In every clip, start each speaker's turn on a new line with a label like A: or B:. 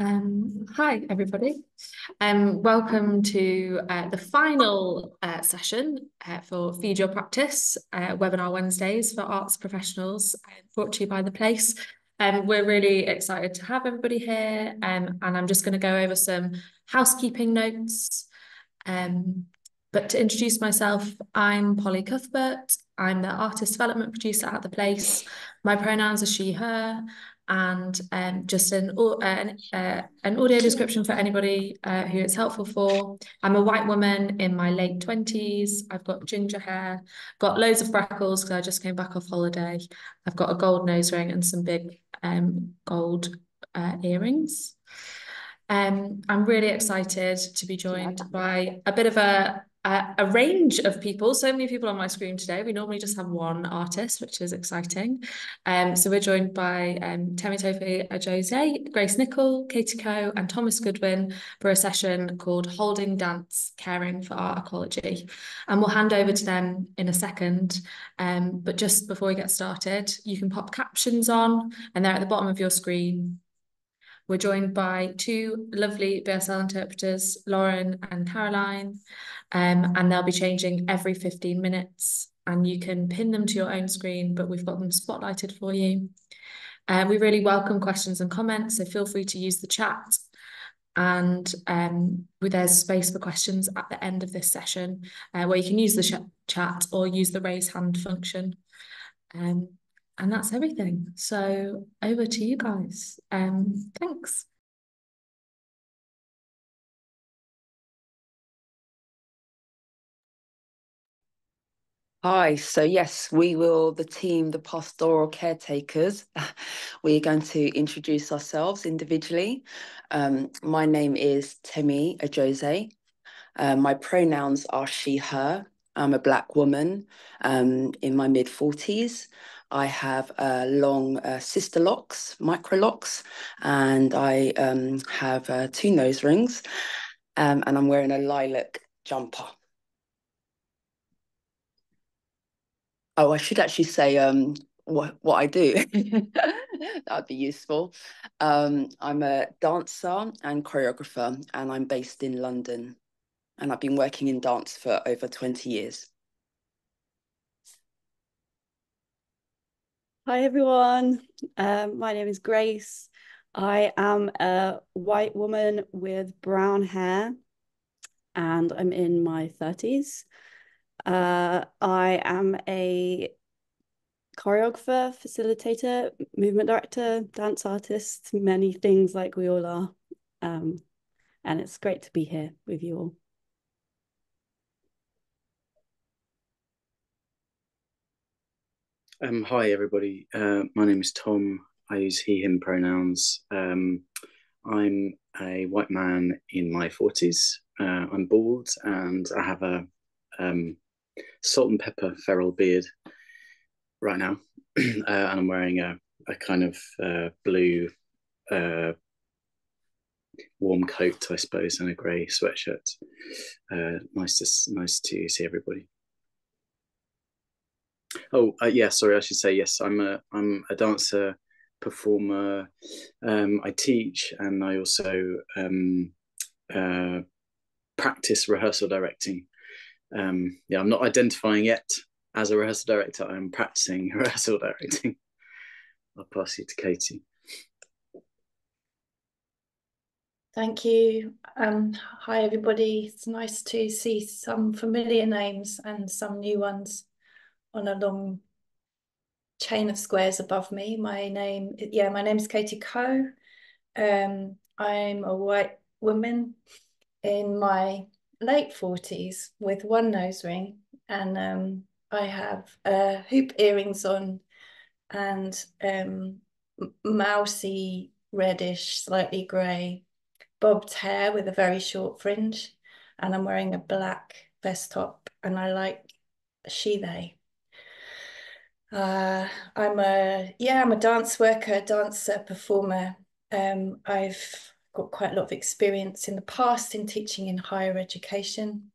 A: Hi, everybody. Welcome to the final session for Feed Your Practice webinar Wednesdays for arts professionals, brought to you by The Place. We're really excited to have everybody here, and I'm just going to go over some housekeeping notes. But to introduce myself, I'm Polly Cuthbert. I'm the artist development producer at The Place. My pronouns are she, her, and just an audio description for anybody who it's helpful for. I'm a white woman in my late 20s. I've got ginger hair, got loads of freckles because I just came back off holiday. I've got a gold nose ring and some big gold earrings. I'm really excited to be joined by a bit of a range of people. So many people on my screen today. We normally just have one artist, which is exciting. So we're joined by Temitope Ajose, Grace Nicol, Katye Coe, and Thomas Goodwin for a session called Holding Dance, Caring for Our Ecology. And we'll hand over to them in a second. But just before we get started, you can pop captions on, and they're at the bottom of your screen. We're joined by two lovely BSL interpreters, Lauren and Caroline, and they'll be changing every 15 minutes. And you can pin them to your own screen, but we've got them spotlighted for you. We really welcome questions and comments, so feel free to use the chat. And there's space for questions at the end of this session, where you can use the chat or use the raise hand function. And that's everything. So over to you guys. Thanks.
B: Hi, so yes, we will, the team, the pastoral caretakers, we're going to introduce ourselves individually. My name is Temitope Ajose. My pronouns are she, her. I'm a Black woman in my mid-40s. I have long sister locks, micro locks, and I have 2 nose rings, and I'm wearing a lilac jumper. Oh, I should actually say what I do. That'd be useful. I'm a dancer and choreographer, and I'm based in London. And I've been working in dance for over 20 years.
C: Hi everyone, my name is Grace. I am a white woman with brown hair and I'm in my 30s. I am a choreographer, facilitator, movement director, dance artist, many things like we all are. And it's great to be here with you all.
D: Hi everybody, my name is Tom. I use he, him pronouns. I'm a white man in my 40s. I'm bald and I have a salt and pepper feral beard right now. And I'm wearing a kind of blue warm coat, I suppose, and a grey sweatshirt. Nice to see everybody. Oh, yeah, sorry, I should say yes. I'm a dancer, performer. I teach, and I also practice rehearsal directing. Yeah, I'm not identifying yet as a rehearsal director. I'm practicing rehearsal directing. I'll pass you to Katye.
E: Thank you. Hi, everybody. It's nice to see some familiar names and some new ones on a long chain of squares above me. My name is Katye Coe. I'm a white woman in my late 40s with 1 nose ring, and I have hoop earrings on and mousy reddish, slightly grey bobbed hair with a very short fringe, and I'm wearing a black vest top, and I like she, they. I'm a dance worker, dancer, performer. I've got quite a lot of experience in the past in teaching in higher education,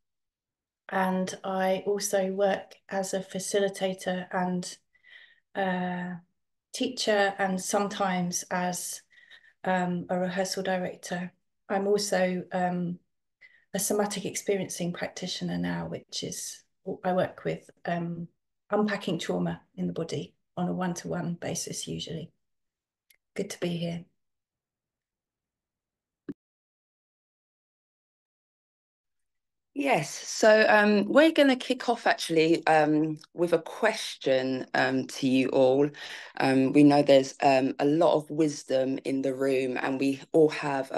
E: and I also work as a facilitator and teacher, and sometimes as a rehearsal director. I'm also a somatic experiencing practitioner now, which is, I work with unpacking trauma in the body on a one-to-one basis usually. Good to be here.
B: Yes, so we're going to kick off actually with a question to you all. We know there's a lot of wisdom in the room, and we all have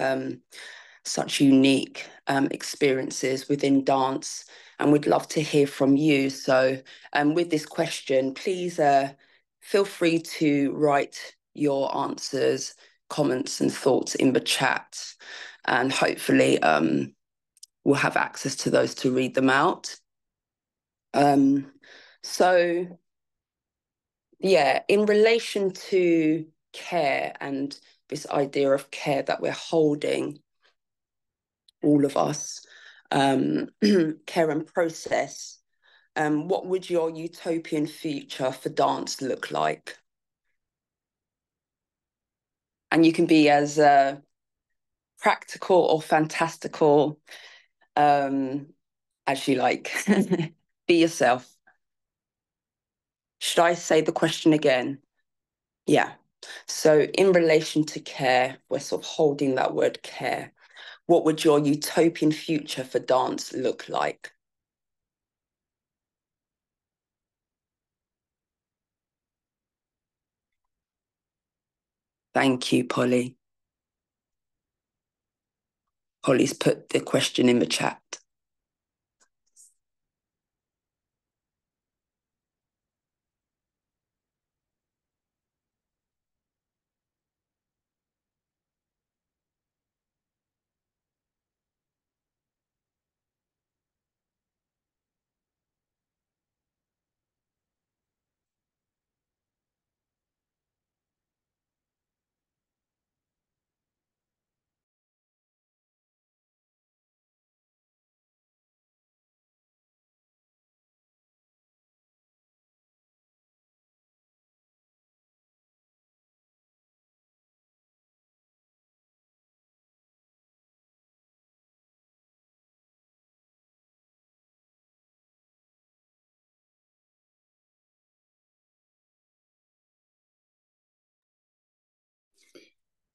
B: such unique experiences within dance, and we'd love to hear from you. So with this question, please feel free to write your answers, comments and thoughts in the chat, and hopefully we'll have access to those to read them out. So yeah, in relation to care and this idea of care that we're holding, all of us, care and process, what would your utopian future for dance look like? And you can be as practical or fantastical as you like. Be yourself. Should I say the question again? Yeah. So in relation to care, we're sort of holding that word care. What would your utopian future for dance look like? Thank you, Polly. Polly's put the question in the chat.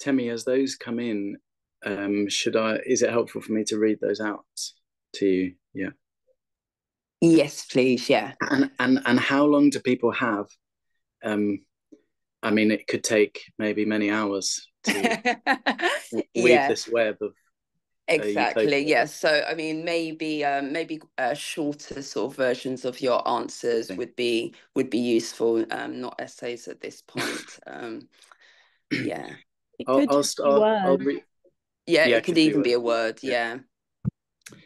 D: Temi, as those come in, is it helpful for me to read those out to you? Yeah.
B: Yes, please. Yeah.
D: And how long do people have? I mean, it could take maybe many hours to weave this web of
B: exactly. Yeah. So I mean, maybe shorter sort of versions of your answers would be useful. Not essays at this point. Yeah.
C: It could just be words.
B: Yeah, it could even be a word. Yeah.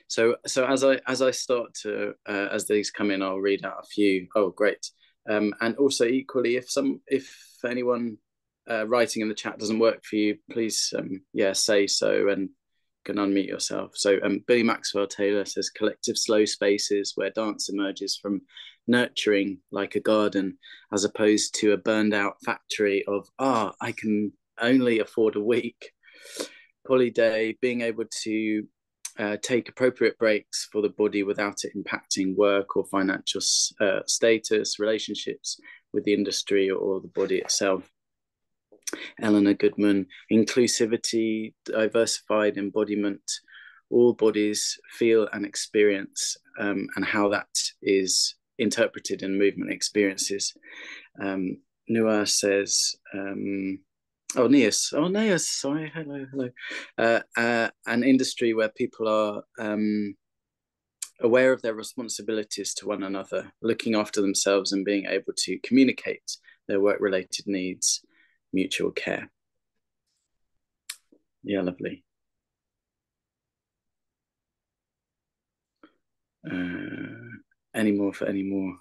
D: So as I start to as these come in, I'll read out a few. Oh, great. And also equally, if anyone writing in the chat doesn't work for you, please say so and can unmute yourself. So Billy Maxwell Taylor says collective slow spaces where dance emerges from nurturing like a garden, as opposed to a burned out factory of I can only afford a week. Polly Day, being able to take appropriate breaks for the body without it impacting work or financial status, relationships with the industry or the body itself. Eleanor Goodwin, inclusivity, diversified embodiment, all bodies feel and experience, and how that is interpreted in movement experiences. Nua says, Neas, sorry, hello. An industry where people are aware of their responsibilities to one another, looking after themselves and being able to communicate their work-related needs, mutual care. Yeah, lovely. Any more for any more?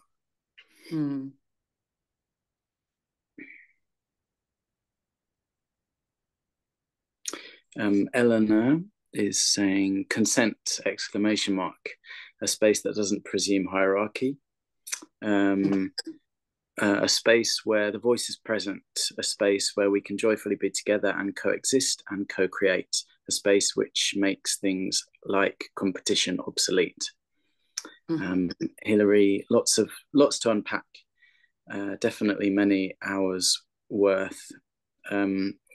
D: Eleanor is saying consent, ! A space that doesn't presume hierarchy. a space where the voice is present, a space where we can joyfully be together and coexist and co-create, a space which makes things like competition obsolete. Hilary, lots to unpack. Definitely many hours worth.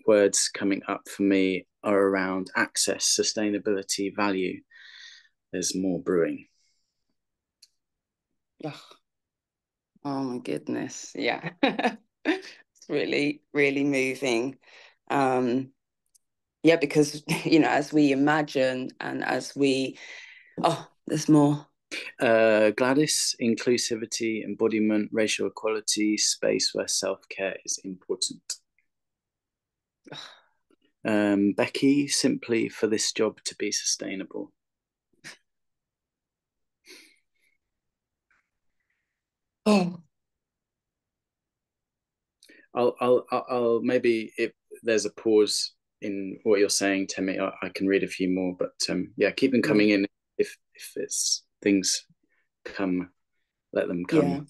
D: Words coming up for me are around access, sustainability, value. There's more brewing.
B: Oh my goodness, yeah. It's really, really moving. Yeah, because, you know, as we imagine and as we, there's more.
D: Gladys, inclusivity, embodiment, racial equality, space where self-care is important. Becky, simply for this job to be sustainable. I'll maybe, if there's a pause in what you're saying, Temi, I can read a few more, but yeah, keep them coming in. If it's things come, let them come.
B: Yeah,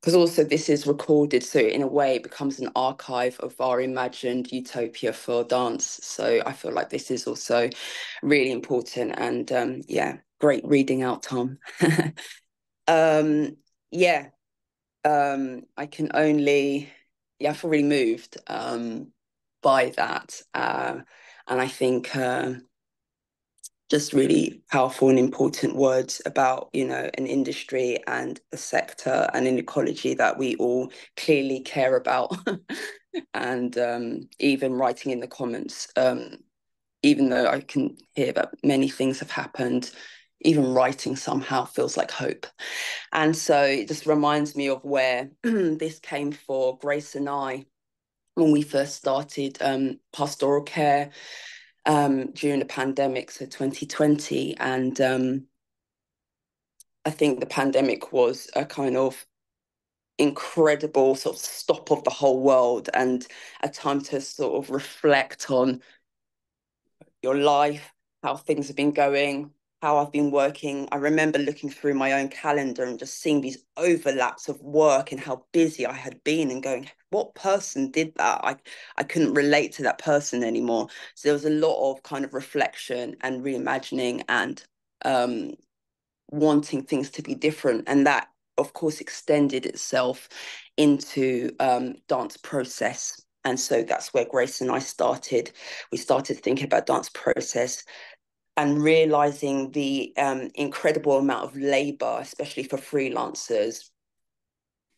B: because also this is recorded, so in a way it becomes an archive of our imagined utopia for dance. So I feel like this is also really important, and yeah, great reading out, Tom. Yeah, I can only, I feel really moved by that, and I think just really powerful and important words about, you know, an industry and a sector and an ecology that we all clearly care about. And even writing in the comments, even though I can hear that many things have happened, even writing somehow feels like hope. And so it just reminds me of where this came for Grace and I when we first started pastoral care during the pandemic, so 2020. And I think the pandemic was a kind of incredible sort of stop of the whole world and a time to sort of reflect on your life, how things have been going, how I've been working. I remember looking through my own calendar and just seeing these overlaps of work and how busy I had been and going, what person did that? I couldn't relate to that person anymore. So there was a lot of kind of reflection and reimagining and wanting things to be different. And that, of course, extended itself into dance process. And so that's where Grace and I started. We started thinking about dance process and realizing the incredible amount of labor, especially for freelancers,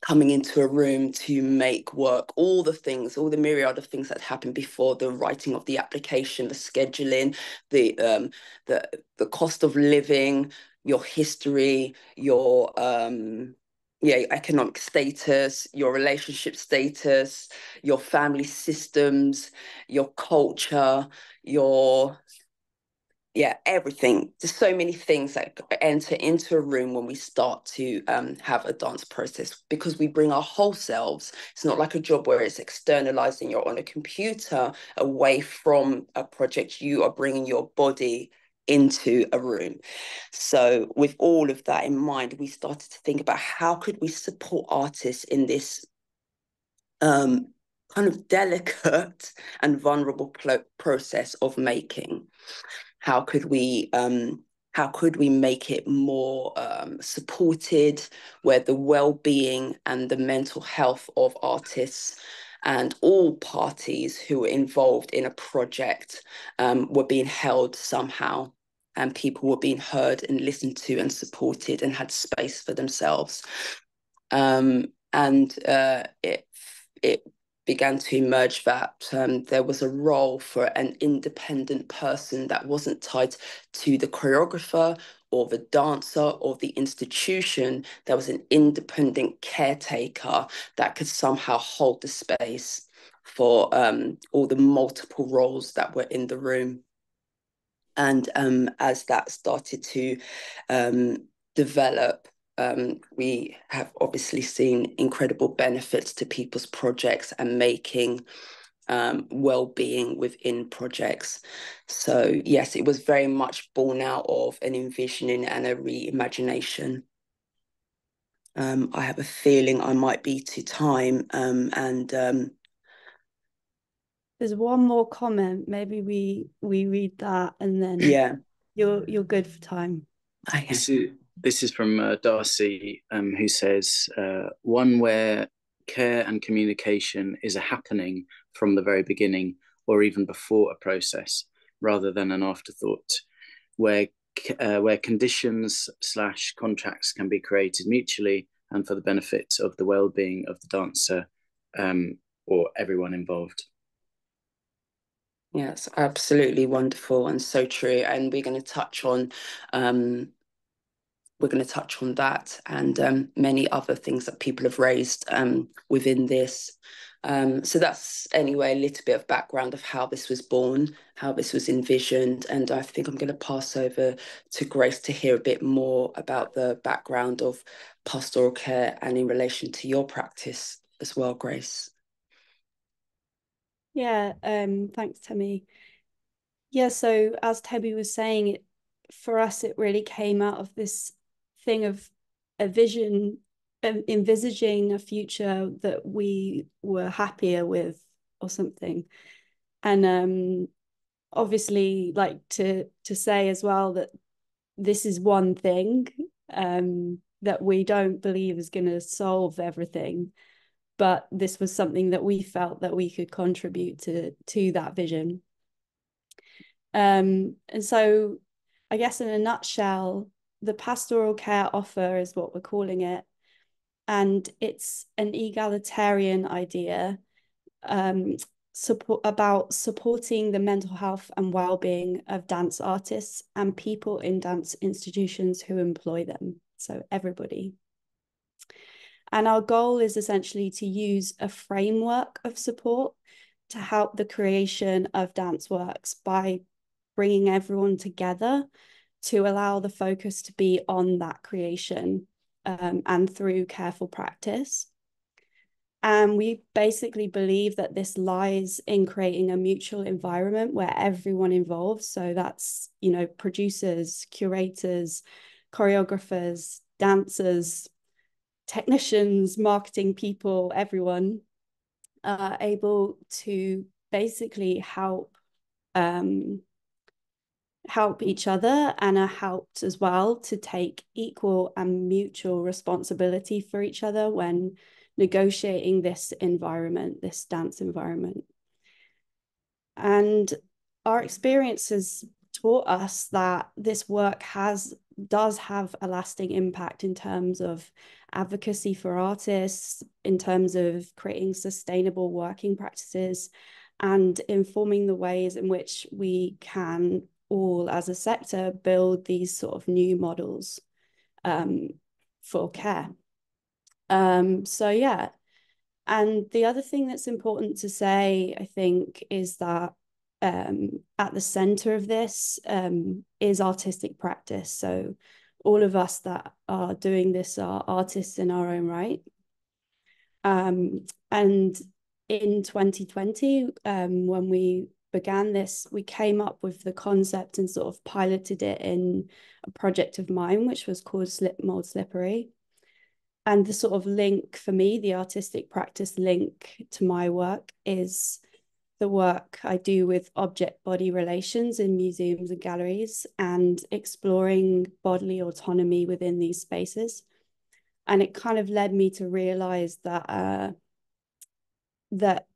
B: coming into a room to make work, all the things, all the myriad of things that happened before the writing of the application, the scheduling, the cost of living, your history, your economic status, your relationship status, your family systems, your culture, your everything. There's so many things that enter into a room when we start to have a dance process, because we bring our whole selves. It's not like a job where it's externalized and you're on a computer away from a project. You are bringing your body into a room. So with all of that in mind, we started to think about how could we support artists in this kind of delicate and vulnerable process of making. How could we make it more supported, where the well-being and the mental health of artists and all parties who were involved in a project were being held somehow, and people were being heard and listened to and supported and had space for themselves. It began to emerge that there was a role for an independent person that wasn't tied to the choreographer or the dancer or the institution. There was an independent caretaker that could somehow hold the space for all the multiple roles that were in the room. And as that started to develop, we have obviously seen incredible benefits to people's projects and making well-being within projects. So yes, it was very much born out of an envisioning and a reimagination. I have a feeling I might be to time, and
C: there's one more comment. Maybe we read that, and then you're good for time.
D: This is from Darcy, who says, one where care and communication is a happening from the very beginning or even before a process rather than an afterthought, where conditions / contracts can be created mutually and for the benefit of the well-being of the dancer or everyone involved.
B: Yes, absolutely wonderful and so true. And we're going to touch on that and many other things that people have raised within this. So that's anyway a little bit of background of how this was born, how this was envisioned, and I think I'm going to pass over to Grace to hear a bit more about the background of pastoral care and in relation to your practice as well, Grace.
C: Yeah, thanks, Temi. Yeah, so as Temi was saying, for us, it really came out of this thing of a vision, envisaging a future that we were happier with or something. And obviously, like to say as well that this is one thing that we don't believe is going to solve everything, but this was something that we felt that we could contribute to that vision. And so I guess in a nutshell, the pastoral care offer is what we're calling it. And it's an egalitarian idea about supporting the mental health and well-being of dance artists and people in dance institutions who employ them. So everybody. And our goal is essentially to use a framework of support to help the creation of dance works by bringing everyone together to allow the focus to be on that creation and through careful practice. And we basically believe that this lies in creating a mutual environment where everyone involved, so that's, you know, producers, curators, choreographers, dancers, technicians, marketing people, everyone are able to basically help each other and are helped as well to take equal and mutual responsibility for each other when negotiating this environment, this dance environment. And our experience has taught us that this work does have a lasting impact in terms of advocacy for artists, in terms of creating sustainable working practices, and informing the ways in which we can all, as a sector, build these sort of new models for care. So yeah, and the other thing that's important to say, I think, is that at the center of this is artistic practice. So all of us that are doing this are artists in our own right. And in 2020, when we began this, we came up with the concept and sort of piloted it in a project of mine, which was called Slip Mold Slippery. And the sort of link for me, the artistic practice link to my work, is the work I do with object-body relations in museums and galleries and exploring bodily autonomy within these spaces. And it kind of led me to realize that that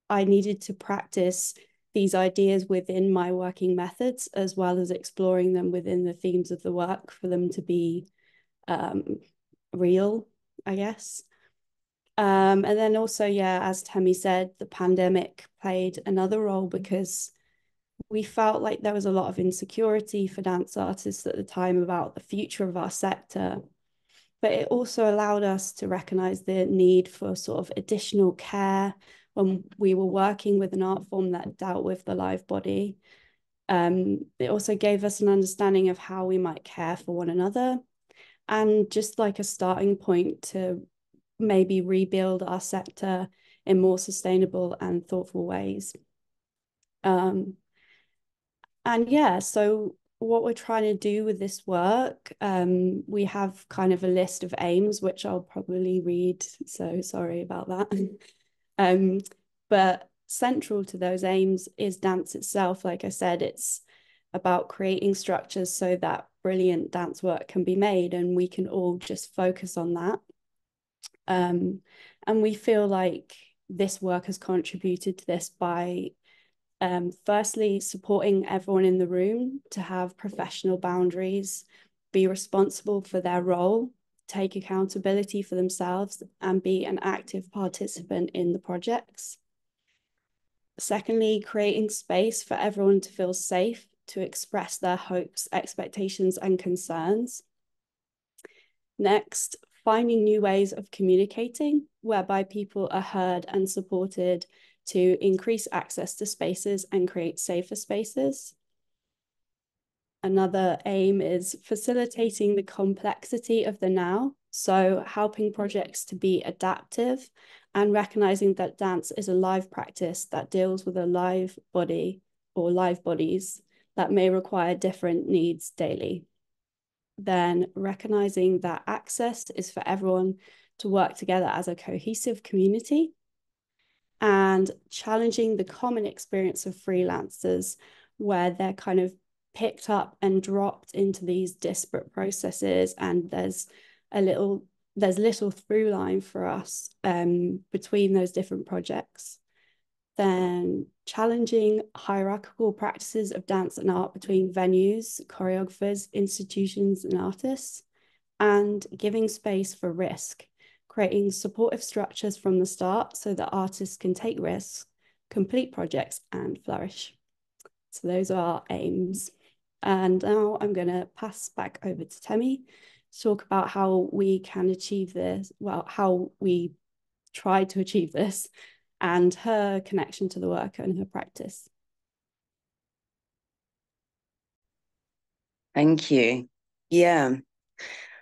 C: I needed to practice these ideas within my working methods, as well as exploring them within the themes of the work for them to be real, I guess. And then also, yeah, as Temi said, the pandemic played another role because we felt like there was a lot of insecurity for dance artists at the time about the future of our sector. But it also allowed us to recognize the need for sort of additional care when we were working with an art form that dealt with the live body. It also gave us an understanding of how we might care for one another, and just like a starting point to maybe rebuild our sector in more sustainable and thoughtful ways. And yeah, so what we're trying to do with this work, we have kind of a list of aims, which I'll probably read, so sorry about that. But central to those aims is dance itself. Like I said, it's about creating structures so that brilliant dance work can be made, and we can all just focus on that. And we feel like this work has contributed to this by firstly, supporting everyone in the room to have professional boundaries, be responsible for their role, take accountability for themselves, and be an active participant in the projects. Secondly, creating space for everyone to feel safe to express their hopes, expectations, and concerns. Next, finding new ways of communicating whereby people are heard and supported to increase access to spaces and create safer spaces. Another aim is facilitating the complexity of the now, so helping projects to be adaptive and recognizing that dance is a live practice that deals with a live body or live bodies that may require different needs daily. Then recognizing that access is for everyone to work together as a cohesive community, and challenging the common experience of freelancers where they're kind of picked up and dropped into these disparate processes, and there's little through line for us between those different projects. Then challenging hierarchical practices of dance and art between venues, choreographers, institutions, and artists, and giving space for risk, creating supportive structures from the start so that artists can take risks, complete projects, and flourish. So those are our aims. And now I'm going to pass back over to Temi to talk about how we can achieve this, well, how we try to achieve this, and her connection to the work and her practice.
B: Thank you. Yeah.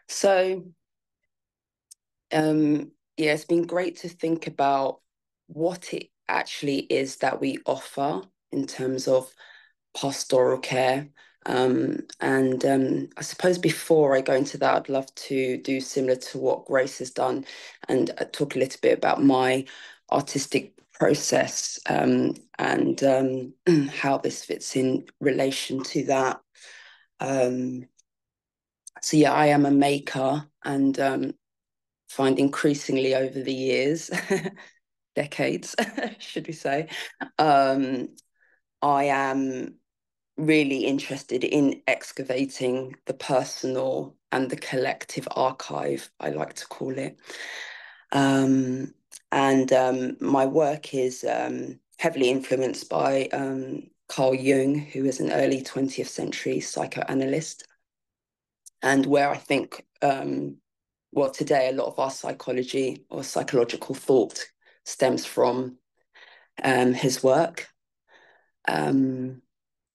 B: So, yeah, it's been great to think about what it actually is that we offer in terms of pastoral care. I suppose before I go into that, I'd love to do similar to what Grace has done and talk a little bit about my artistic process and how this fits in relation to that. So yeah, I am a maker, and find increasingly over the years, decades, should we say, I am really interested in excavating the personal and the collective archive, I like to call it. My work is heavily influenced by Carl Jung, who is an early 20th century psychoanalyst, and where I think, well, today a lot of our psychology or psychological thought stems from his work.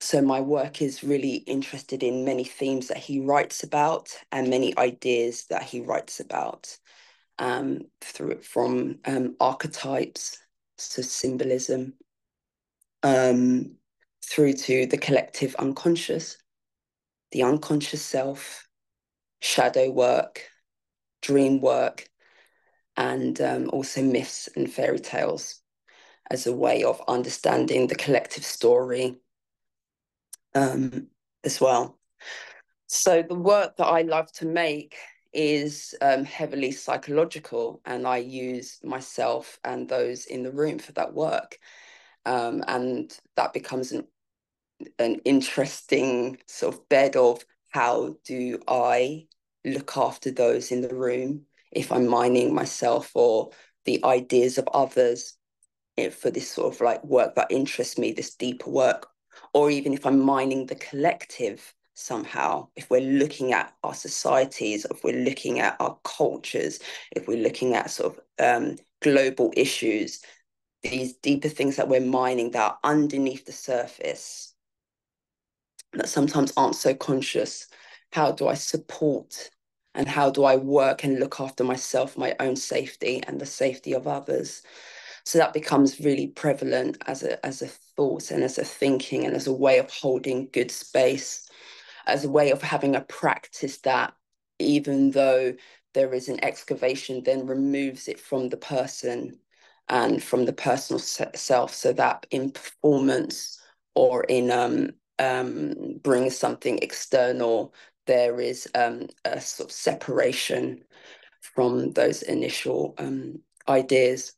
B: So my work is really interested in many themes that he writes about and many ideas that he writes about, from archetypes, so symbolism, through to the collective unconscious, the unconscious self, shadow work, dream work, and also myths and fairy tales as a way of understanding the collective story as well. So the work that I love to make is heavily psychological, and I use myself and those in the room for that work. And that becomes an interesting sort of bed of how do I look after those in the room if I'm mining myself or the ideas of others for this sort of like work that interests me, this deeper work, or even if I'm mining the collective somehow, if we're looking at our societies, if we're looking at our cultures, if we're looking at sort of global issues, these deeper things that we're mining that are underneath the surface that sometimes aren't so conscious, how do I support and how do I work and look after myself, my own safety and the safety of others? So that becomes really prevalent as a thought and as a thinking and as a way of holding good space. as a way of having a practice that, even though there is an excavation, then removes it from the person and from the personal self, so that in performance or in bringing something external, there is a sort of separation from those initial ideas.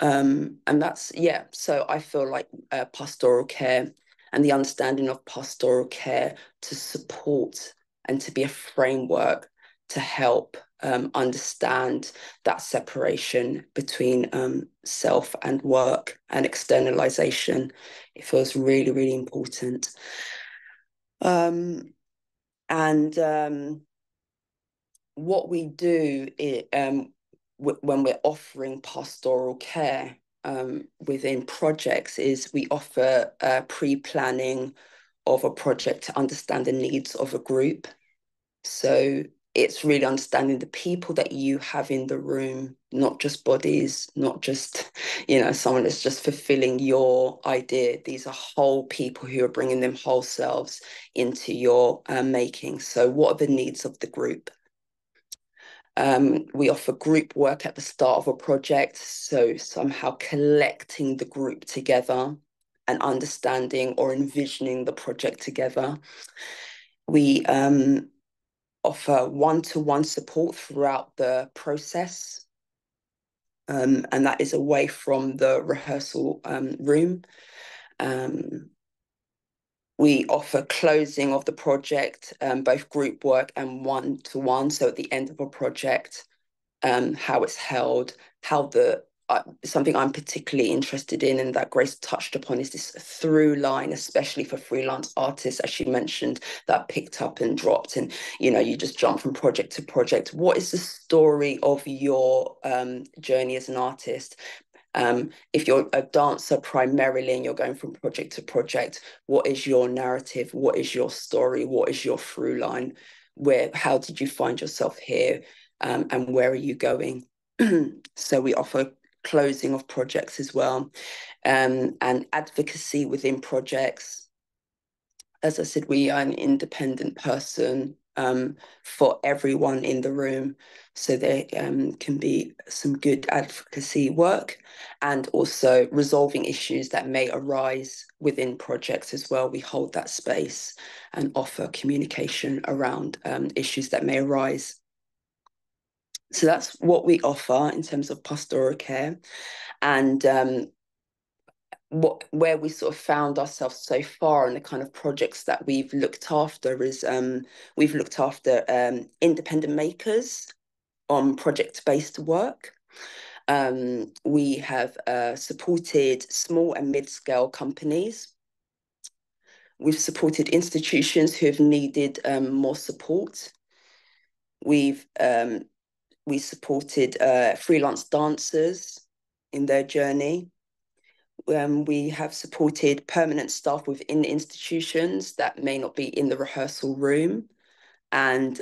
B: And that's, yeah, so I feel like pastoral care and the understanding of pastoral care to support and to be a framework to help understand that separation between self and work and externalization. It feels really, really important. And what we do when we're offering pastoral care within projects is we offer pre-planning of a project to understand the needs of a group. So it's really understanding the people that you have in the room, not just bodies, not just, someone that's just fulfilling your idea. These are whole people who are bringing them whole selves into your making. So what are the needs of the group? We offer group work at the start of a project, so somehow collecting the group together and understanding or envisioning the project together. We offer one-to-one support throughout the process, and that is away from the rehearsal room. We offer closing of the project, both group work and one-to-one. So at the end of a project, how it's held, how something I'm particularly interested in and that Grace touched upon is this through line, especially for freelance artists, as she mentioned, that picked up and dropped, and you just jump from project to project. What is the story of your journey as an artist? If you're a dancer primarily and you're going from project to project, what is your narrative? What is your story? What is your through line? How did you find yourself here? And where are you going? So we offer closing of projects as well, and advocacy within projects. As I said, we are an independent person for everyone in the room, so there can be some good advocacy work, and also resolving issues that may arise within projects as well. We hold that space and offer communication around issues that may arise. So that's what we offer in terms of pastoral care. And where we sort of found ourselves so far and the kind of projects that we've looked after is we've looked after independent makers on project-based work. We have supported small and mid-scale companies. We've supported institutions who have needed more support. We supported freelance dancers in their journey. We have supported permanent staff within institutions that may not be in the rehearsal room. And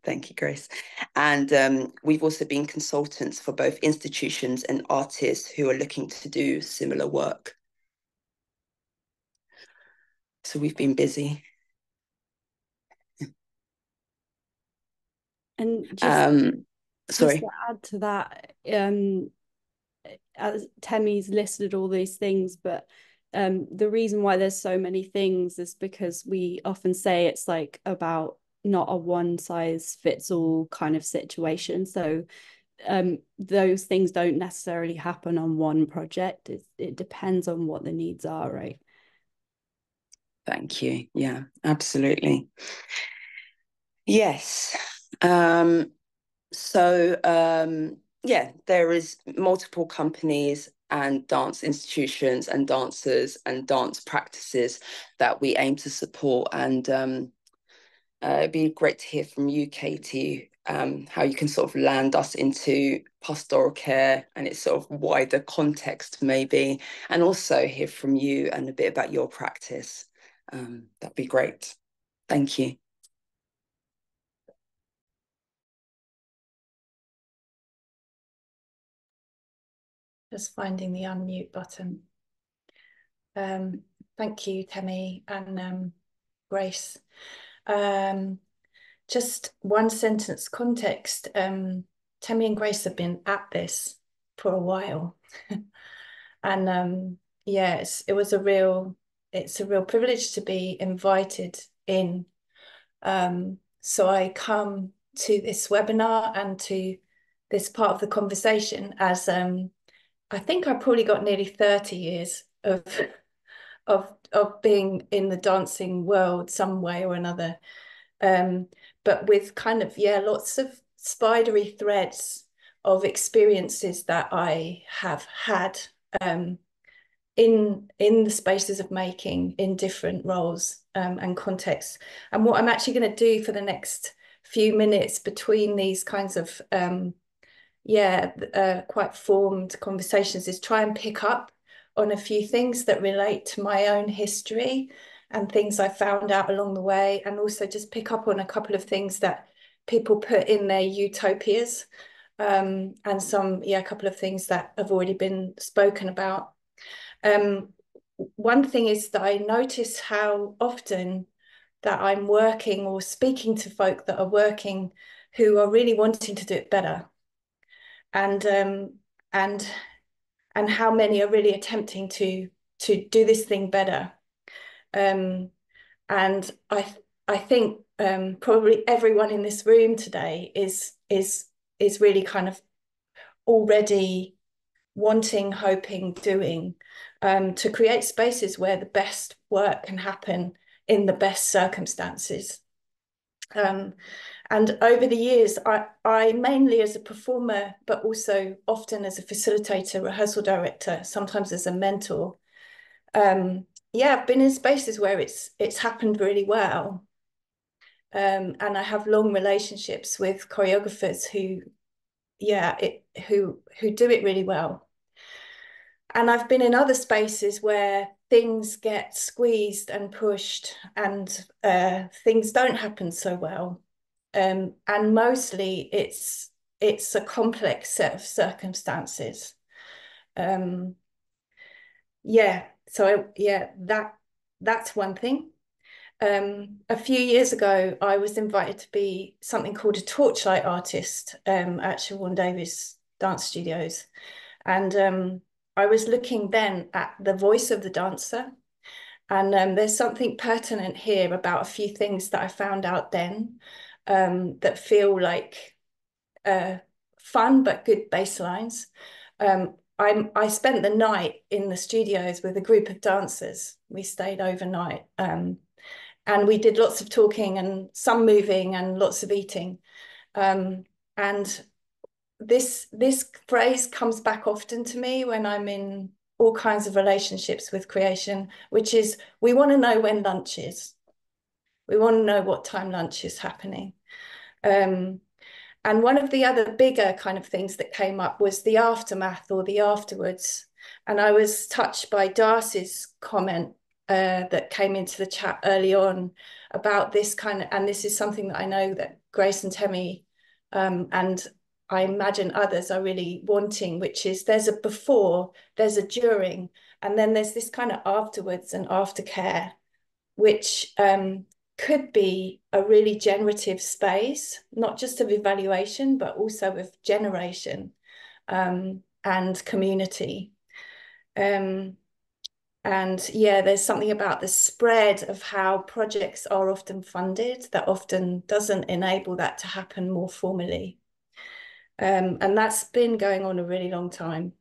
B: thank you, Grace. And we've also been consultants for both institutions and artists who are looking to do similar work. So we've been busy.
C: And just
B: sorry.
C: to add to that, as Temi's listed all these things, but the reason why there's so many things is because we often say it's like about not a one size fits all kind of situation. So those things don't necessarily happen on one project. It depends on what the needs are, right?
B: Thank you. Yeah, absolutely. Yes. Yeah, there is multiple companies and dance institutions and dancers and dance practices that we aim to support. And it'd be great to hear from you, Katie, how you can sort of land us into pastoral care and its sort of wider context, maybe, and also hear from you and a bit about your practice. That'd be great. Thank you.
E: Just finding the unmute button. Thank you, Temi, and Grace. Just one sentence context. Temi and Grace have been at this for a while. And yeah, it's a real privilege to be invited in. So I come to this webinar and to this part of the conversation as I think I probably got nearly 30 years of being in the dancing world some way or another. But with kind of, yeah, lots of spidery threads of experiences that I have had in the spaces of making in different roles and contexts. And what I'm actually going to do for the next few minutes between these kinds of quite formed conversations is try and pick up on a few things that relate to my own history and things I found out along the way, and also just pick up on a couple of things that people put in their utopias, and a couple of things that have already been spoken about. One thing is that I notice how often that I'm working or speaking to folk that are working who are really wanting to do it better, and how many are really attempting to do this thing better. And I think probably everyone in this room today is really kind of already wanting, hoping, doing, to create spaces where the best work can happen in the best circumstances. And over the years, I mainly as a performer, but also often as a facilitator, rehearsal director, sometimes as a mentor, I've been in spaces where it's happened really well. And I have long relationships with choreographers who do it really well. And I've been in other spaces where things get squeezed and pushed and things don't happen so well. And mostly it's a complex set of circumstances. That's one thing. A few years ago, I was invited to be something called a torchlight artist at Siobhan Davies Dance Studios. And I was looking then at the voice of the dancer. And there's something pertinent here about a few things that I found out then that feel like fun but good baselines. I spent the night in the studios with a group of dancers. We stayed overnight, and we did lots of talking and some moving and lots of eating. And this phrase comes back often to me when I'm in all kinds of relationships with creation, which is, we want to know when lunch is. We want to know what time lunch is happening. And one of the other bigger kind of things that came up was the aftermath or the afterwards. And I was touched by Darcy's comment that came into the chat early on about this kind of, and this is something that I know that Grace and Temi and I imagine others are really wanting, which is there's a before, there's a during, and then there's this kind of afterwards and aftercare, which could be a really generative space, not just of evaluation, but also of generation and community. And yeah, there's something about the spread of how projects are often funded that often doesn't enable that to happen more formally. And that's been going on a really long time.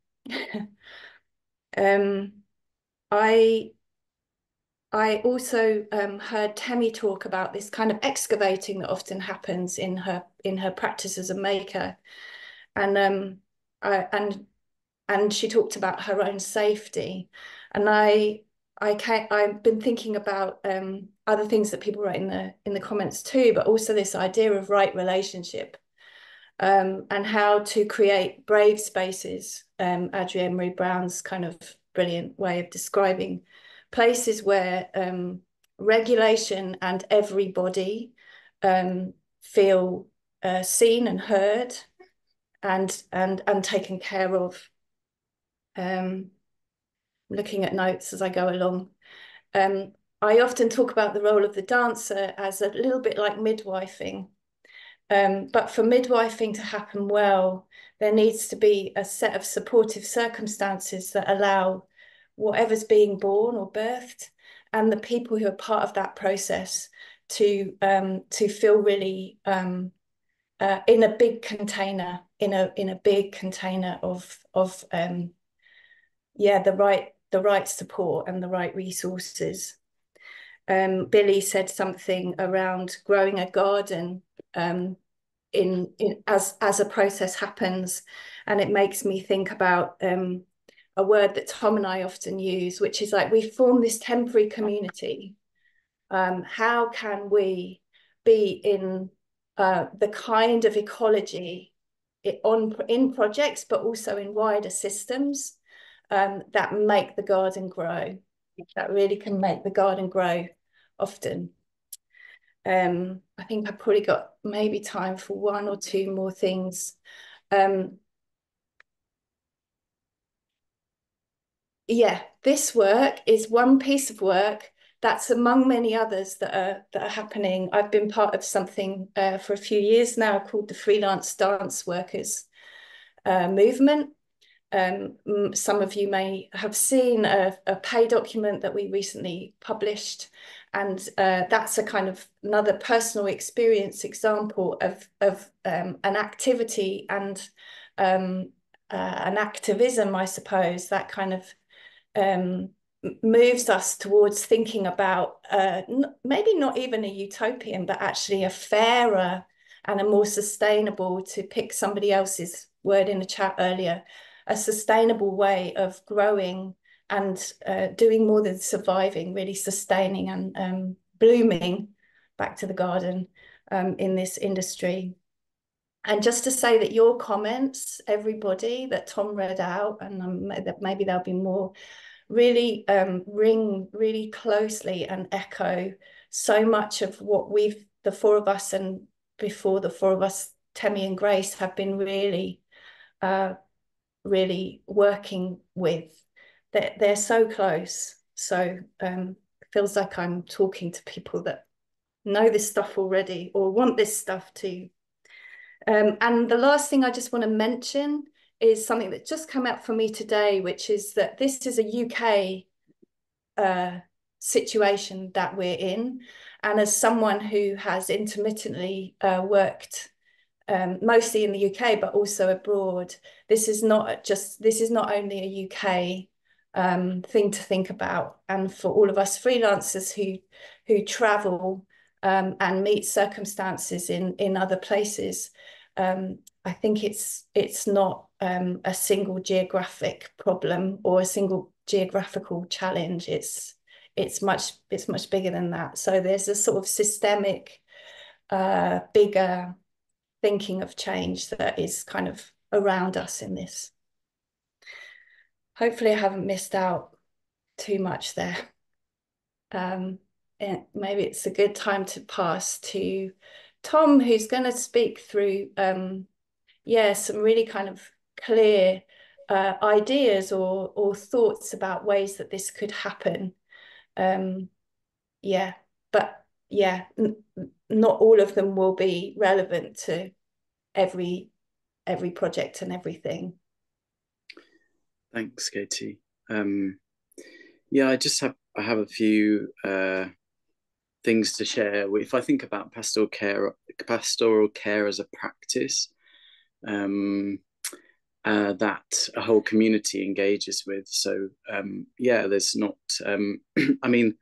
E: I also heard Temi talk about this kind of excavating that often happens in her practice as a maker, and she talked about her own safety, and I've been thinking about other things that people write in the comments too, but also this idea of right relationship. And how to create brave spaces. Adrienne Marie Brown's kind of brilliant way of describing places where regulation and everybody feel seen and heard and taken care of. Looking at notes as I go along. I often talk about the role of the dancer as a little bit like midwifing. But for midwifing to happen well, there needs to be a set of supportive circumstances that allow whatever's being born or birthed and the people who are part of that process to feel really in a big container, in a big container of the right support and the right resources. Billy said something around growing a garden as a process happens, and it makes me think about a word that Tom and I often use, which is like, we form this temporary community. How can we be in the kind of ecology in projects, but also in wider systems that make the garden grow, that really can make the garden grow often. I think I've probably got maybe time for one or two more things. Yeah, this work is one piece of work that's among many others that are happening. I've been part of something for a few years now called the Freelance Dance Workers movement. Some of you may have seen a pay document that we recently published, and that's a kind of another personal experience example of an activity and an activism, I suppose, that kind of moves us towards thinking about maybe not even a utopian, but actually a fairer and a more sustainable, to pick somebody else's word in the chat earlier, a sustainable way of growing and doing more than surviving, really sustaining and blooming, back to the garden, in this industry. And just to say that your comments, everybody that Tom read out, and maybe there'll be more, really ring really closely and echo so much of what the four of us, and before the four of us, Temi and Grace, have been really working with. They're so close. So it feels like I'm talking to people that know this stuff already or want this stuff too. And the last thing I just want to mention is something that just came out for me today, which is that this is a UK situation that we're in. And as someone who has intermittently worked mostly in the UK, but also abroad, this is not only a UK thing to think about. And for all of us freelancers who travel and meet circumstances in other places, I think it's not a single geographic problem or a single geographical challenge. It's much bigger than that. So there's a sort of systemic, bigger thinking of change that is kind of around us in this. Hopefully I haven't missed out too much there. And maybe it's a good time to pass to Tom, who's going to speak through some really kind of clear ideas or thoughts about ways that this could happen. Not all of them will be relevant to every project and everything.
D: Thanks, Katye. I have a few things to share. If I think about pastoral care as a practice that a whole community engages with. So there's not. I mean,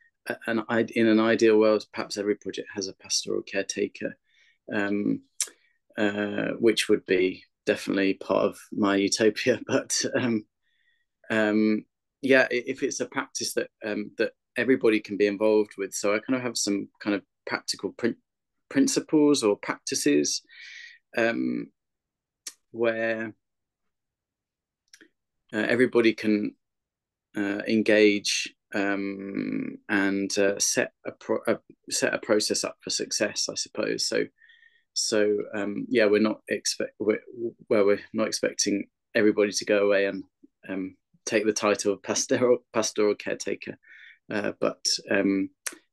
D: in an ideal world, perhaps every project has a pastoral caretaker, which would be definitely part of my utopia. But if it's a practice that that everybody can be involved with. So I kind of have some kind of practical principles or practices where everybody can engage and set a process up for success, I suppose. We're not expecting everybody to go away and take the title of pastoral caretaker. But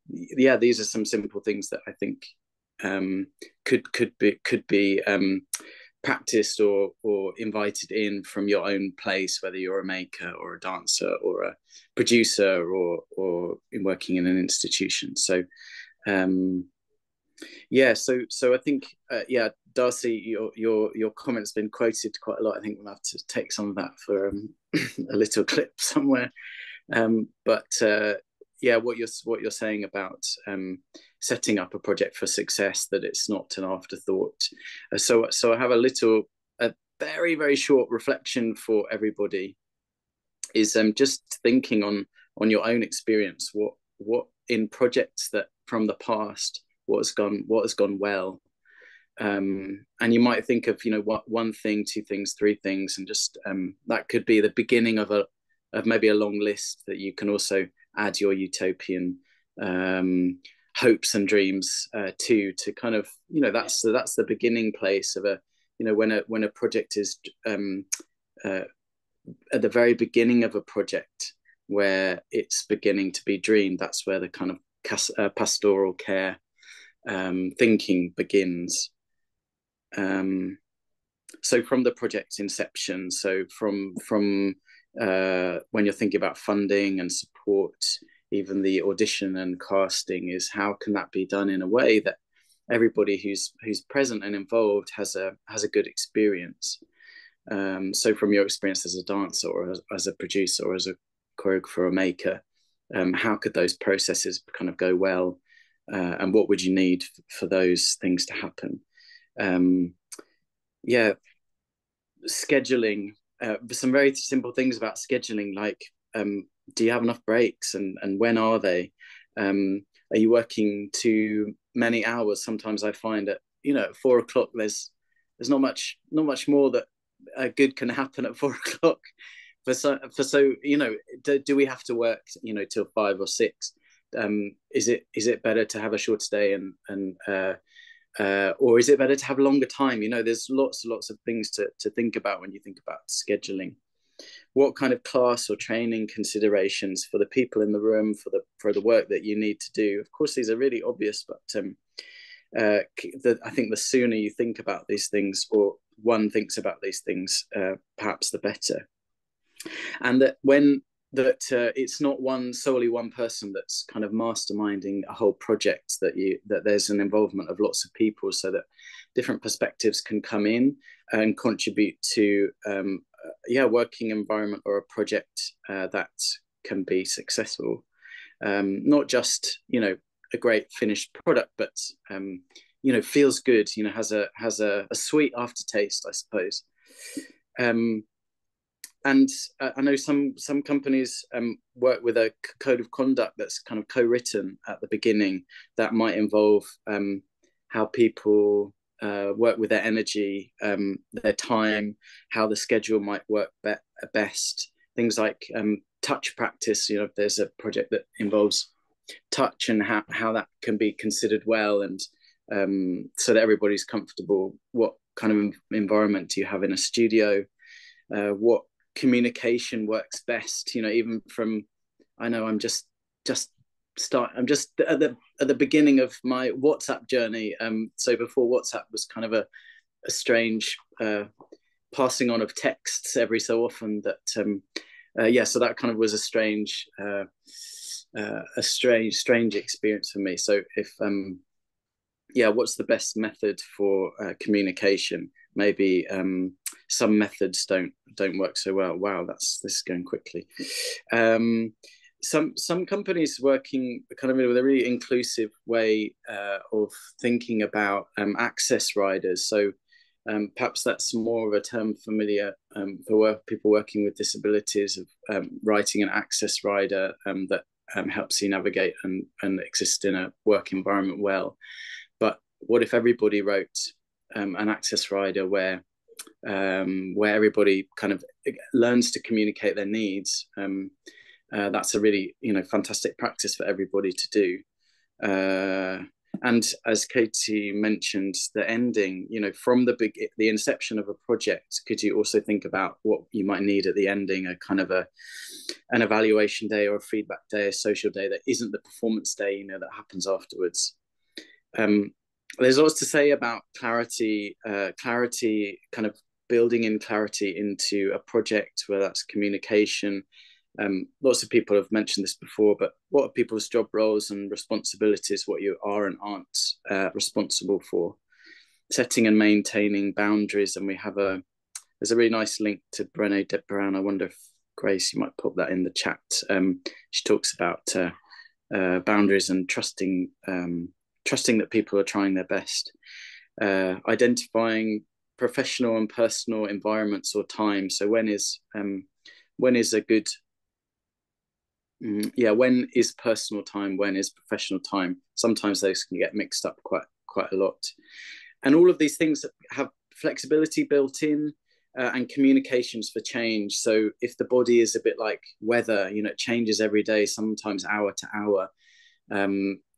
D: yeah, these are some simple things that I think could be practiced or invited in from your own place, whether you're a maker or a dancer or a producer or working in an institution. So yeah, so I think yeah, Darcy, your comment's been quoted quite a lot. I think we'll have to take some of that for a little clip somewhere. But yeah, what you're saying about setting up a project for success, that it's not an afterthought. So I have a very, very short reflection for everybody. Is just thinking on your own experience. What in projects that from the past, what has gone well. And you might think of, one thing, two things, three things, and just that could be the beginning of maybe a long list that you can also add your utopian hopes and dreams to kind of, that's the beginning place of when a project is at the very beginning of a project where it's beginning to be dreamed. That's where the kind of pastoral care thinking begins. So from the project's inception, so from when you're thinking about funding and support, even the audition and casting, is how can that be done in a way that everybody who's present and involved has a good experience. So from your experience as a dancer or as a producer or as a choreographer or maker, how could those processes kind of go well, and what would you need for those things to happen? Yeah, scheduling, some very simple things about scheduling, like do you have enough breaks, and when are they? Are you working too many hours? Sometimes I find at 4 o'clock there's not much more that good can happen at 4 o'clock. So do we have to work till 5 or 6? Is it better to have a shorter day or is it better to have longer time? There's lots of things to think about when you think about scheduling. What kind of class or training considerations for the people in the room for the work that you need to do? Of course, these are really obvious, but I think the sooner you think about these things, or one thinks about these things, perhaps the better. And that it's not solely one person that's kind of masterminding a whole project, that there's an involvement of lots of people, so that different perspectives can come in and contribute to working environment or a project that can be successful. Not just a great finished product, but feels good, has a sweet aftertaste, I suppose. And I know some companies work with a code of conduct that's kind of co-written at the beginning, that might involve how people work with their energy, their time, how the schedule might work best. Things like touch practice, if there's a project that involves touch, and how that can be considered well, and so that everybody's comfortable. What kind of environment do you have in a studio? What communication works best? Even from, I know I'm just at the beginning of my WhatsApp journey. So before WhatsApp was kind of a strange passing on of texts every so often, that so that kind of was a strange experience for me. So if what's the best method for communication? Maybe some methods don't work so well. Wow, this is going quickly. Some companies working kind of with a really inclusive way of thinking about access riders. So perhaps that's more of a term familiar for people working with disabilities, of writing an access rider that helps you navigate and exist in a work environment well. But what if everybody wrote an access rider where everybody kind of learns to communicate their needs? That's a really fantastic practice for everybody to do. And as Katye mentioned, the ending, from the inception of a project, could you also think about what you might need at the ending, a kind of an evaluation day or a feedback day, a social day that isn't the performance day, that happens afterwards. There's lots to say about clarity, kind of building in clarity into a project, whether that's communication. Lots of people have mentioned this before, but what are people's job roles and responsibilities, what you are and aren't responsible for? Setting and maintaining boundaries. And there's a really nice link to Brené Brown. I wonder if, Grace, you might pop that in the chat. She talks about boundaries and trusting that people are trying their best. Identifying professional and personal environments or time. So when is a good when is personal time, when is professional time? Sometimes those can get mixed up quite a lot. And all of these things have flexibility built in, and communications for change. So if the body is a bit like weather, it changes every day, sometimes hour to hour,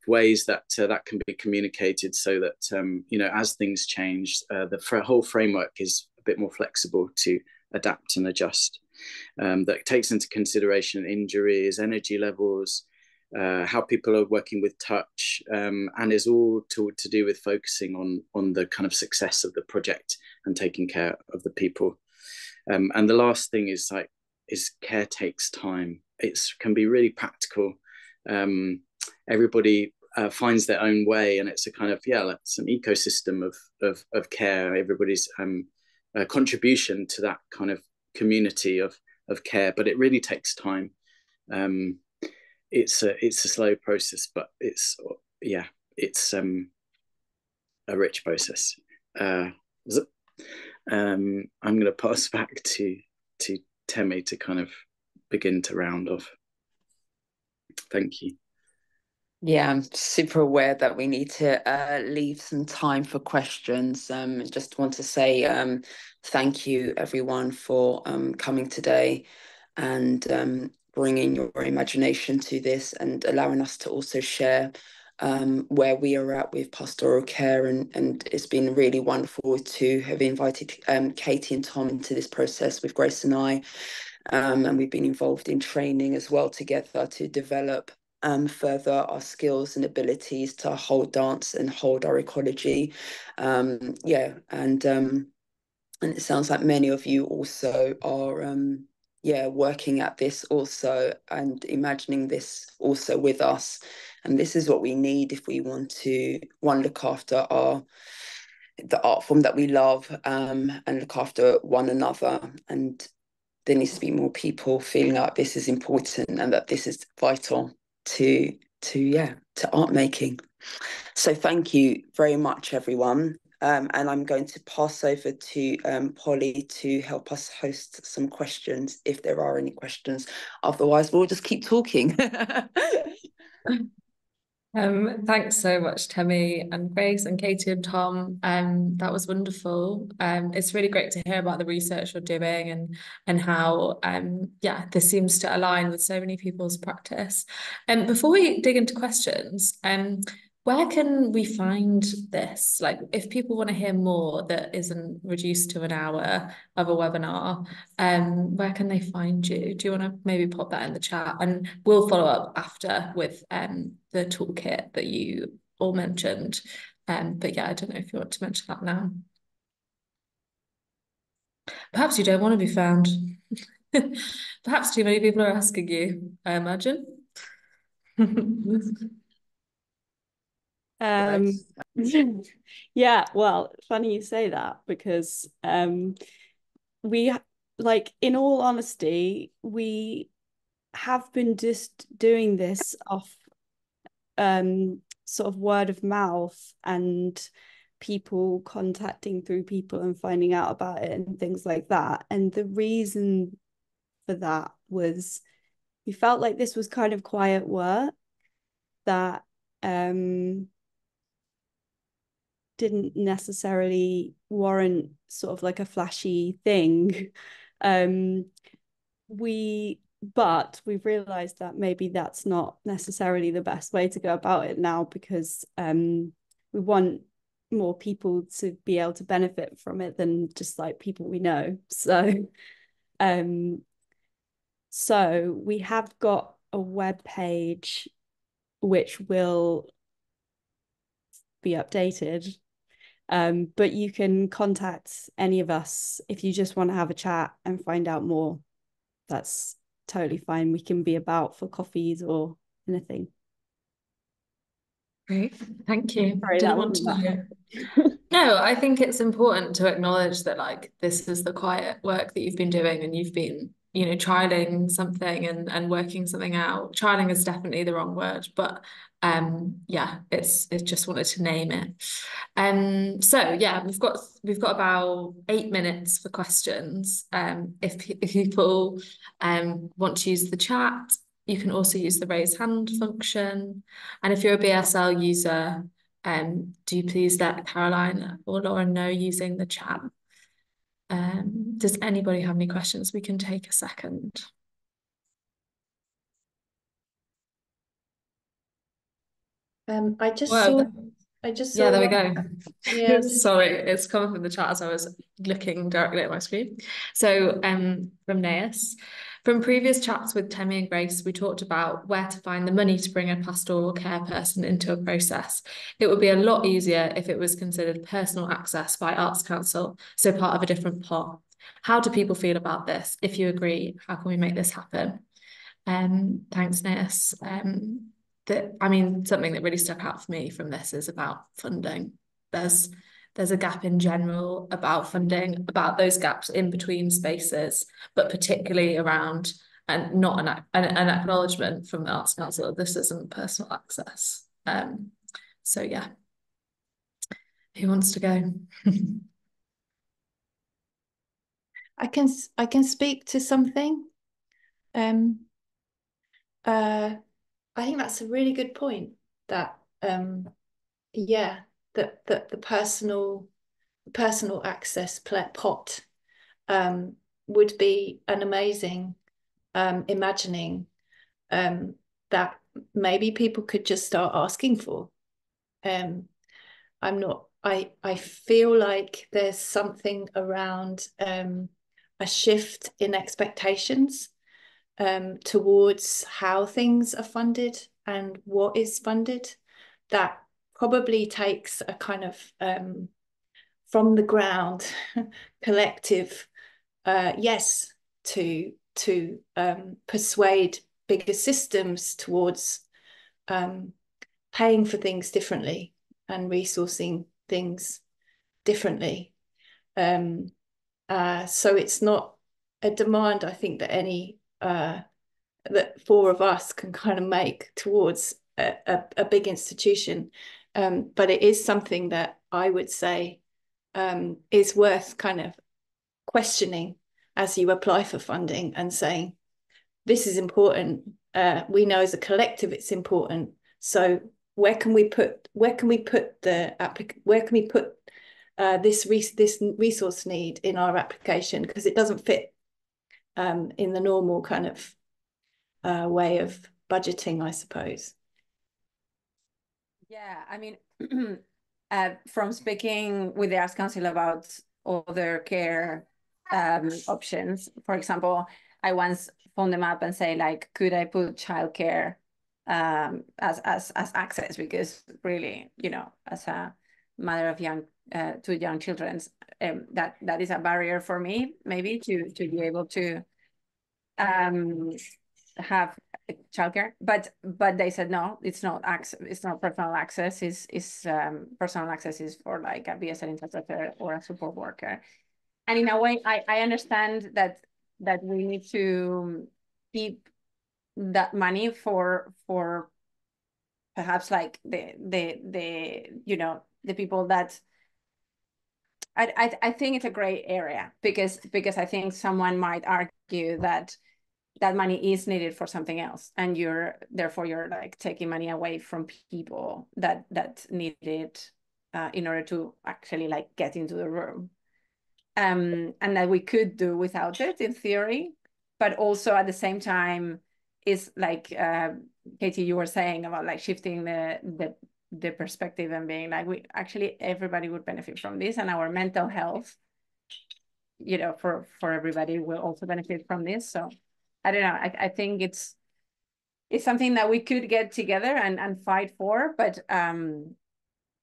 D: ways that can be communicated so that as things change, the whole framework is a bit more flexible to adapt and adjust. That takes into consideration injuries, energy levels, how people are working with touch, and is all to do with focusing on the kind of success of the project and taking care of the people. And the last thing is care takes time. It can be really practical. Everybody finds their own way, and it's a kind of it's an ecosystem of care. Everybody's contribution to that kind of community of care, but it really takes time. It's a slow process, but it's a rich process. I'm going to pass back to Temi to kind of begin to round off. Thank you.
B: Yeah, I'm super aware that we need to leave some time for questions. Just want to say thank you, everyone, for coming today and bringing your imagination to this and allowing us to also share where we are at with pastoral care. And it's been really wonderful to have invited Katye and Tom into this process with Grace and I. And we've been involved in training as well together to develop further our skills and abilities to hold dance and hold our ecology. And it sounds like many of you also are working at this also and imagining this also with us. And this is what we need if we want to look after the art form that we love, and look after one another. And there needs to be more people feeling like this is important and that this is vital to art making. So thank you very much, everyone. And I'm going to pass over to Polly to help us host some questions if there are any questions. Otherwise, we'll just keep talking.
A: Thanks so much, Temi and Grace and Katye and Tom. That was wonderful. It's really great to hear about the research you're doing and how this seems to align with so many people's practice. Before we dig into questions, where can we find this? Like, if people want to hear more that isn't reduced to an hour of a webinar, where can they find you? Do you want to maybe pop that in the chat? And we'll follow up after with the toolkit that you all mentioned. But yeah, I don't know if you want to mention that now. Perhaps you don't want to be found. Perhaps too many people are asking you, I imagine.
C: Yeah, well, funny you say that, because we, like, in all honesty, we have been just doing this off sort of word of mouth and people contacting through people and finding out about it and things like that. And the reason for that was we felt like this was kind of quiet work that didn't necessarily warrant sort of like a flashy thing. We but we've realized that maybe that's not necessarily the best way to go about it now, because we want more people to be able to benefit from it than just like people we know. So we have got a web page which will be updated, but you can contact any of us if you just want to have a chat and find out more. That's totally fine. We can be about for coffees or anything.
A: Great, thank you.
C: Sorry,
A: Didn't
C: that
A: want to
C: wasn't
A: No, I think it's important to acknowledge that like this is the quiet work that you've been doing, and you've been, trialing something and working something out. Trialing is definitely the wrong word, but yeah, it's just wanted to name it. So yeah, we've got about 8 minutes for questions. If people want to use the chat, you can also use the raise hand function. And if you're a BSL user, do please let Caroline or Lauren know using the chat. Does anybody have any questions? We can take a second.
E: I just
A: Well,
E: saw
A: yeah, there we
E: one.
A: go.
E: Yeah,
A: Sorry, it's coming from the chat as I was looking directly at my screen. So, from Naas, from previous chats with Temi and Grace, we talked about where to find the money to bring a pastoral care person into a process. It would be a lot easier if it was considered personal access by Arts Council, so part of a different pot. How do people feel about this? If you agree, how can we make this happen? Thanks, Naas. Something that really stuck out for me from this is about funding. There's a gap in general about funding, about those gaps in between spaces, but particularly around, and not an acknowledgement from the Arts Council, this isn't personal access. So yeah, who wants to go?
E: I can speak to something. I think that's a really good point, that yeah, that the personal access pot would be an amazing imagining that maybe people could just start asking for. I feel like there's something around a shift in expectations towards how things are funded and what is funded, that probably takes a kind of from the ground collective yes to persuade bigger systems towards paying for things differently and resourcing things differently. So it's not a demand, I think, that any that four of us can kind of make towards a big institution, but it is something that I would say is worth kind of questioning as you apply for funding and saying, this is important. We know as a collective it's important. So where can we put this resource need in our application, because it doesn't fit in the normal kind of way of budgeting, I suppose.
F: Yeah, I mean, from speaking with the Arts Council about other care options, for example, I once phoned them up and say, like, could I put childcare as access? Because really, as a mother of two young children, that is a barrier for me, maybe to be able to have childcare, but they said no, it's not access, it's not personal access. Is personal access is for like a BSL interpreter or a support worker. And in a way, I understand that we need to keep that money for perhaps like the people that I think it's a gray area, because I think someone might argue that money is needed for something else, and therefore you're like taking money away from people that need it in order to actually like get into the room, and that we could do without it in theory. but also at the same time is like Katye, you were saying about like shifting the perspective and being like, we actually, everybody would benefit from this, and our mental health, you know, for everybody will also benefit from this. So I don't know, I think it's something that we could get together and fight for, but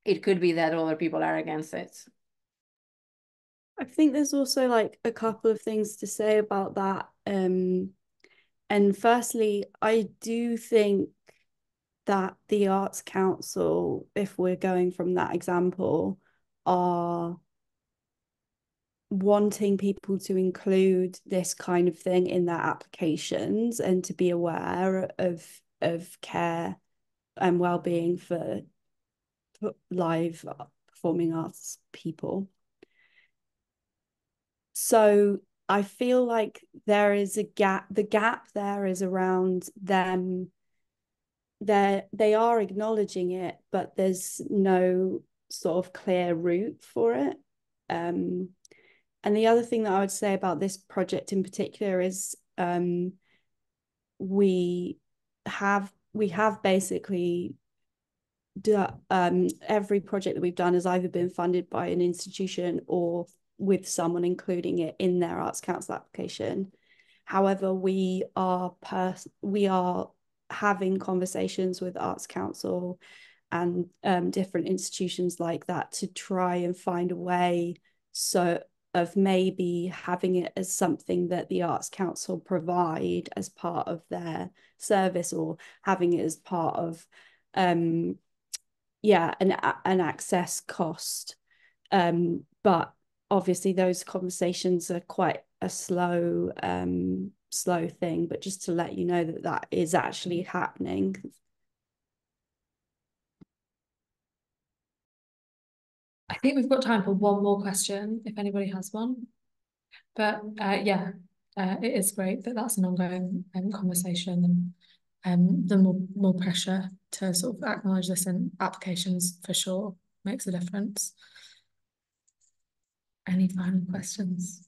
F: it could be that other people are against it.
C: I think there's also like a couple of things to say about that. And firstly, I do think that the Arts Council, if we're going from that example, are wanting people to include this kind of thing in their applications and to be aware of care and well-being for live performing arts people. So I feel like there is a gap. The gap there is around them. They are acknowledging it, but there's no sort of clear route for it. And the other thing that I would say about this project in particular is we have basically every project that we've done has either been funded by an institution or with someone including it in their Arts Council application. However, we are having conversations with Arts Council and different institutions like that to try and find a way of maybe having it as something that the Arts Council provide as part of their service, or having it as part of an access cost. But obviously those conversations are quite a slow thing, but just to let you know that is actually happening.
A: I think we've got time for one more question, if anybody has one. But it is great that that's an ongoing conversation, and the more pressure to sort of acknowledge this in applications for sure makes a difference. Any final questions?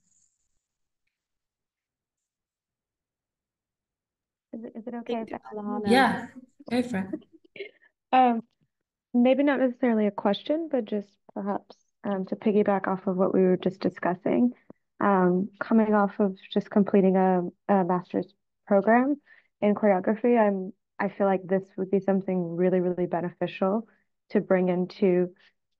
G: Is it okay if Alana?
A: Yeah, go for
G: it. Maybe not necessarily a question, but just perhaps to piggyback off of what we were just discussing. Coming off of just completing a master's program in choreography, I feel like this would be something really, really beneficial to bring into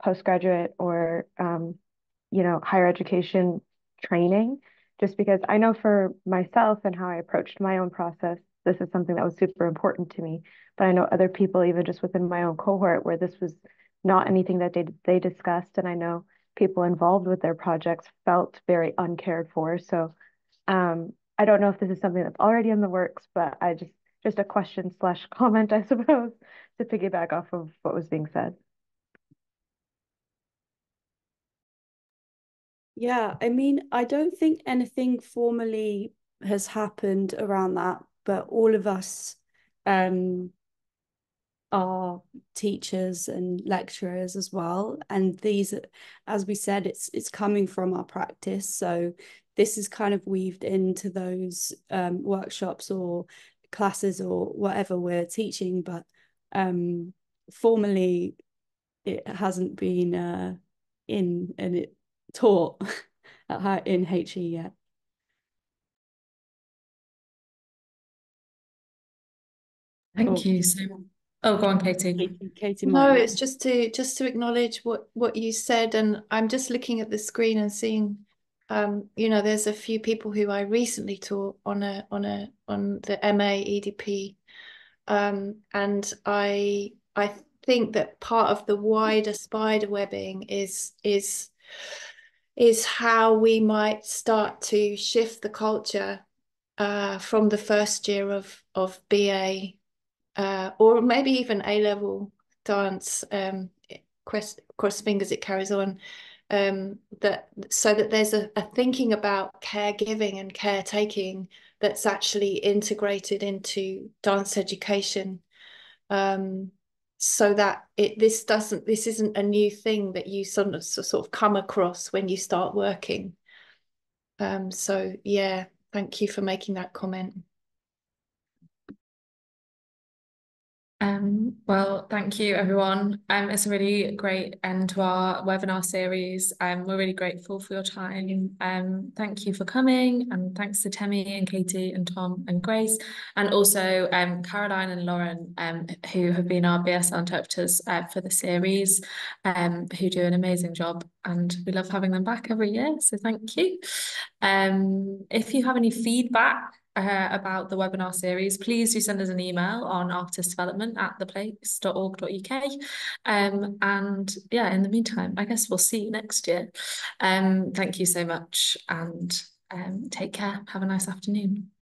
G: postgraduate or higher education training, just because I know for myself and how I approached my own process, this is something that was super important to me. But I know other people, even just within my own cohort, where this was not anything that they discussed. And I know people involved with their projects felt very uncared for. So I don't know if this is something that's already in the works, but I just a question / comment, I suppose, to piggyback off of what was being said.
C: Yeah, I mean, I don't think anything formally has happened around that, but all of us are teachers and lecturers as well. And these, as we said, it's coming from our practice. So this is kind of weaved into those workshops or classes or whatever we're teaching, but formally it hasn't been taught in HE yet.
A: Thank you so much. Oh, go on, Katye.
C: Katye
E: No, it's just to acknowledge what you said, and I'm just looking at the screen and seeing, there's a few people who I recently taught on the MA EDP, and I think that part of the wider spider webbing is how we might start to shift the culture from the first year of BA. Or maybe even A-level dance, cross fingers it carries on, so that there's a thinking about caregiving and caretaking that's actually integrated into dance education, so that this isn't a new thing that you sort of come across when you start working. So yeah, thank you for making that comment.
A: Well, thank you everyone. It's a really great end to our webinar series. We're really grateful for your time. Thank you for coming, and thanks to Temi and Katie and Tom and Grace, and also Caroline and Lauren, who have been our BSL interpreters for the series, who do an amazing job, and we love having them back every year, so thank you. If you have any feedback about the webinar series, please do send us an email on artistdevelopment@theplace.org.uk. And yeah, in the meantime, I guess we'll see you next year. Thank you so much, and take care. Have a nice afternoon.